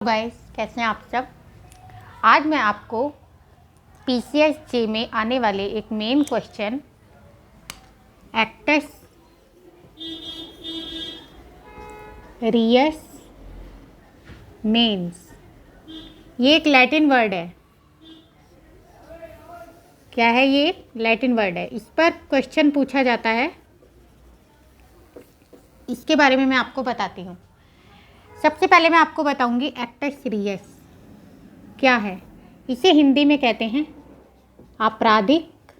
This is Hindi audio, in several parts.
गाइस, कैसे हैं आप सब। आज मैं आपको पीसीएसजे में आने वाले एक main question acts Reis mains, ये एक लैटिन वर्ड है। क्या है ये? लैटिन वर्ड है। इस पर क्वेश्चन पूछा जाता है, इसके बारे में मैं आपको बताती हूँ। सबसे पहले मैं आपको बताऊंगी एक्टस रियस क्या है। इसे हिंदी में कहते हैं आपराधिक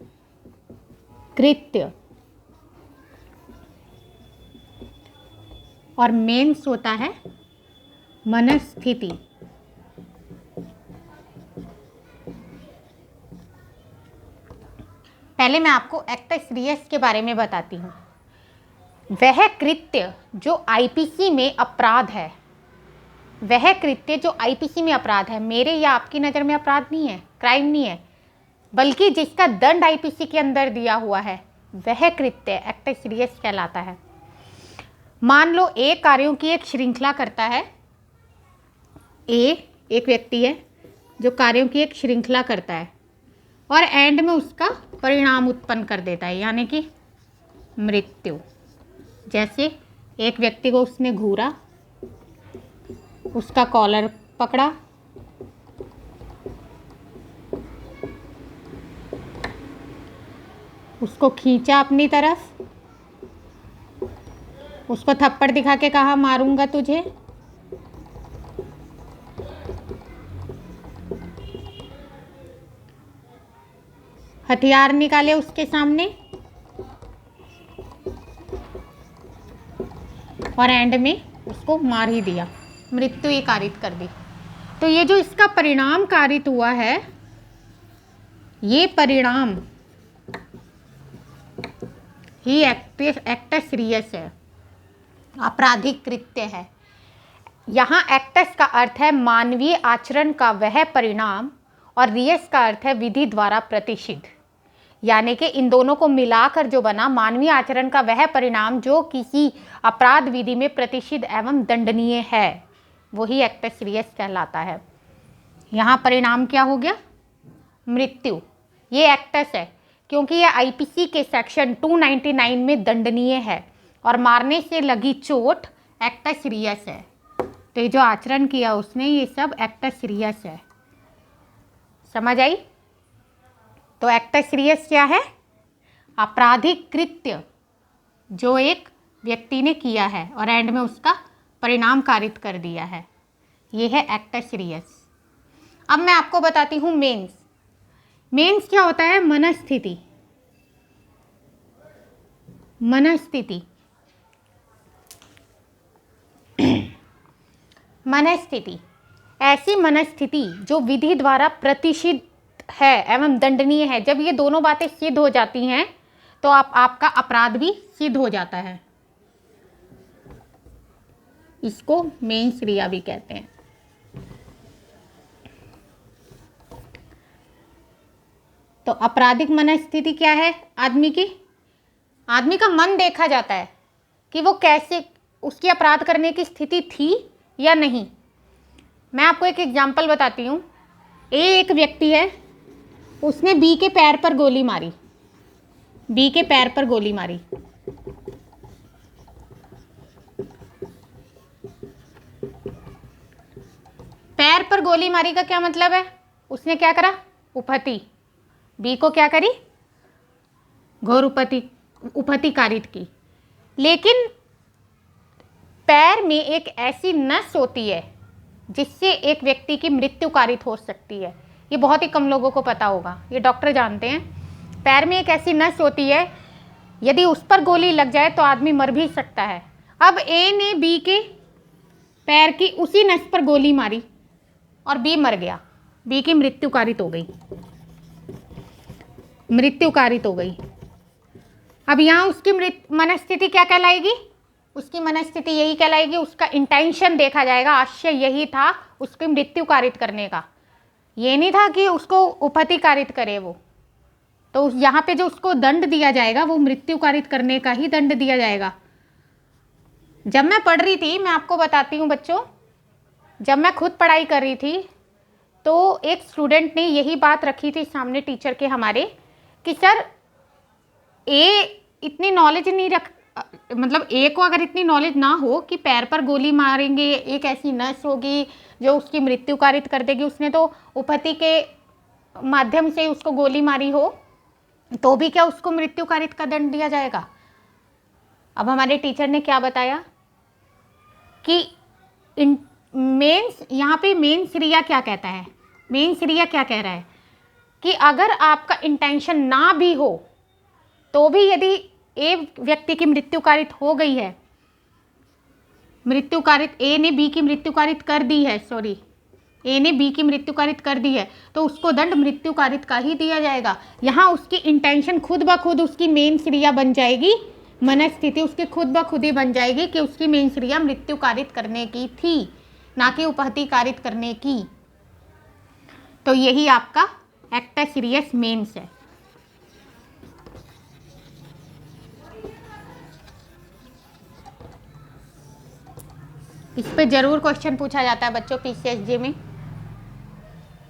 कृत्य, और मेंस होता है मनस्थिति। पहले मैं आपको एक्टस रियस के बारे में बताती हूँ। वह कृत्य जो आईपीसी में अपराध है, वह कृत्य जो आईपीसी में अपराध है, मेरे या आपकी नज़र में अपराध नहीं है, क्राइम नहीं है, बल्कि जिसका दंड आईपीसी के अंदर दिया हुआ है, वह कृत्य एक्टस रियस कहलाता है। मान लो ए कार्यों की एक श्रृंखला करता है। ए एक व्यक्ति है जो कार्यों की एक श्रृंखला करता है और एंड में उसका परिणाम उत्पन्न कर देता है, यानी कि मृत्यु। जैसे एक व्यक्ति को उसने घूरा, उसका कॉलर पकड़ा, उसको खींचा अपनी तरफ, उसको थप्पड़ दिखा के कहा मारूंगा तुझे, हथियार निकाले उसके सामने और एंड में उसको मार ही दिया, मृत्यु ही कारित कर दी। तो ये जो इसका परिणाम कारित हुआ है, ये परिणाम ही एक्टस रियस है, आपराधिक कृत्य है। यहाँ एक्टस का अर्थ है मानवीय आचरण का वह परिणाम और रियस का अर्थ है विधि द्वारा प्रतिषिद्ध, यानी कि इन दोनों को मिलाकर जो बना मानवीय आचरण का वह परिणाम जो किसी अपराध विधि में प्रतिषिद्ध एवं दंडनीय है, वही एक्टस रियस कहलाता है। यहाँ परिणाम क्या हो गया? मृत्यु। ये एक्टस है क्योंकि ये आईपीसी के सेक्शन 299 में दंडनीय है और मारने से लगी चोट एक्टस रियस है। तो ये जो आचरण किया उसने, ये सब एक्टस रियस है। समझ आई? तो एक्टस रियस क्या है? आपराधिक कृत्य जो एक व्यक्ति ने किया है और एंड में उसका परिणाम कारित कर दिया है, ये है एक्टस रियस। अब मैं आपको बताती हूँ मेंस। मेंस क्या होता है? मनस्थिति। मनस्थिति मनस्थिति ऐसी मनस्थिति जो विधि द्वारा प्रतिषिद्ध है एवं दंडनीय है। जब ये दोनों बातें सिद्ध हो जाती हैं तो आपका अपराध भी सिद्ध हो जाता है। इसको मेंस क्रिया भी कहते हैं। तो आपराधिक मनस्थिति क्या है? आदमी का मन देखा जाता है कि वो कैसे, उसकी अपराध करने की स्थिति थी या नहीं। मैं आपको एक एग्जाम्पल बताती हूँ। एक व्यक्ति है, उसने बी के पैर पर गोली मारी। बी के पैर पर गोली मारी। पैर पर गोली मारी का क्या मतलब है? उसने क्या करा? उपहति। बी को क्या करी? घोर उपहति कारित की। लेकिन पैर में एक ऐसी नस होती है जिससे एक व्यक्ति की मृत्यु कारित हो सकती है। ये बहुत ही कम लोगों को पता होगा, ये डॉक्टर जानते हैं। पैर में एक ऐसी नस होती है, यदि उस पर गोली लग जाए तो आदमी मर भी सकता है। अब ए ने बी के पैर की उसी नस पर गोली मारी और बी मर गया। बी की मृत्यु कारित हो गई। मृत्यु कारित हो गई। अब यहाँ उसकी मनस्थिति क्या कहलाएगी? उसकी मनस्थिति यही कहलाएगी, उसका इंटेंशन देखा जाएगा, आशय यही था उसकी मृत्यु कारित करने का। ये नहीं था कि उसको उपहति कारित करे वो। तो यहाँ पे जो उसको दंड दिया जाएगा वो मृत्यु कारित करने का ही दंड दिया जाएगा। जब मैं पढ़ रही थी, मैं आपको बताती हूँ बच्चों, जब मैं खुद पढ़ाई कर रही थी तो एक स्टूडेंट ने यही बात रखी थी सामने टीचर के हमारे, कि सर ए इतनी नॉलेज नहीं रख, मतलब ए को अगर इतनी नॉलेज ना हो कि पैर पर गोली मारेंगे एक ऐसी नस होगी जो उसकी मृत्यु कारित कर देगी, उसने तो उपहति के माध्यम से उसको गोली मारी हो, तो भी क्या उसको मृत्यु कारित का दंड दिया जाएगा? अब हमारे टीचर ने क्या बताया कि मेंस, यहाँ पे मेंस रिया क्या कहता है, मेंस रिया क्या कह रहा है कि अगर आपका इंटेंशन ना भी हो तो भी यदि एक व्यक्ति की मृत्यु कारित हो गई है, मृत्यु कारित ए ने बी की मृत्यु कारित कर दी है, सॉरी ए ने बी की मृत्यु कारित कर दी है, तो उसको दंड मृत्यु कारित का ही दिया जाएगा। यहाँ उसकी इंटेंशन खुद ब खुद उसकी मेन क्रिया बन जाएगी, मनस्थिति उसकी खुद ब खुद ही बन जाएगी कि उसकी मेन क्रिया मृत्यु कारित करने की थी, ना कि उपहति कारित करने की। तो यही आपका एक्टा सीरियस मेंस है। इस पे जरूर क्वेश्चन पूछा जाता है बच्चों पीसीएसजे में।